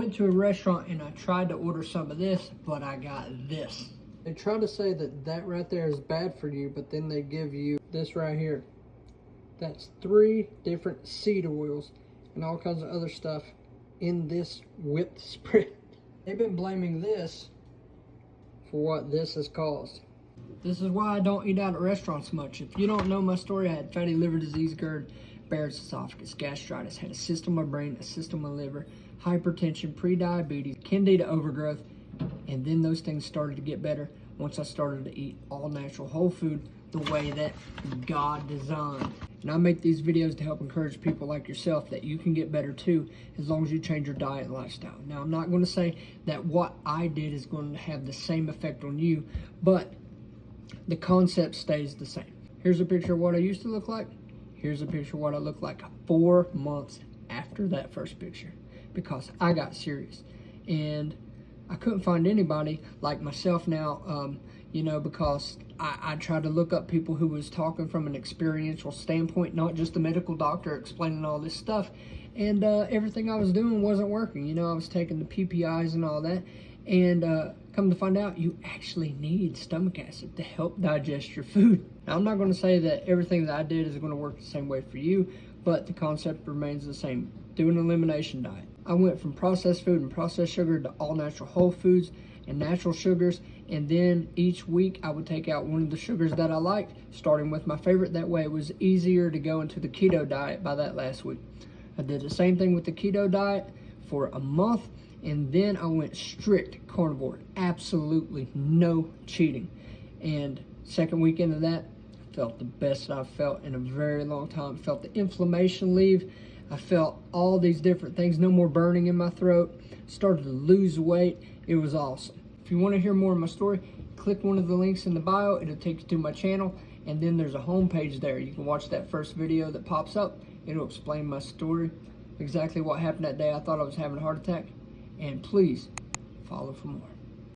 went to a restaurant and I tried to order some of this, but I got this. They try to say that that right there is bad for you, but then they give you this right here. That's 3 different seed oils and all kinds of other stuff in this whipped spread. They've been blaming this for what this has caused. This is why I don't eat out at restaurants much. If you don't know my story, I had fatty liver disease, GERD, Barrett's esophagus, gastritis, had a cyst on my brain, a cyst on my liver, hypertension, pre-diabetes, candida overgrowth, and then those things started to get better once I started to eat all natural whole food the way that God designed. And I make these videos to help encourage people like yourself that you can get better too, as long as you change your diet and lifestyle. Now, I'm not going to say that what I did is going to have the same effect on you, but the concept stays the same. Here's a picture of what I used to look like. Here's a picture of what I looked like 4 months after that first picture, because I got serious. And I couldn't find anybody like myself now, you know, because I tried to look up people who was talking from an experiential standpoint, not just a medical doctor explaining all this stuff. And everything I was doing wasn't working. You know, I was taking the PPIs and all that. And come to find out, you actually need stomach acid to help digest your food. Now, I'm not going to say that everything that I did is going to work the same way for you, but the concept remains the same. Do an elimination diet. I went from processed food and processed sugar to all natural whole foods and natural sugars, and then each week I would take out one of the sugars that I liked, starting with my favorite. That way it was easier to go into the keto diet by that last week. I did the same thing with the keto diet for a month, and then I went strict carnivore, absolutely no cheating. And second weekend of that, I felt the best I've felt in a very long time. I felt the inflammation leave. I felt all these different things, no more burning in my throat, started to lose weight. It was awesome. If you want to hear more of my story, click one of the links in the bio. It'll take you to my channel, and then there's a home page there. You can watch that first video that pops up. It'll explain my story, exactly what happened that day I thought I was having a heart attack. And please follow for more.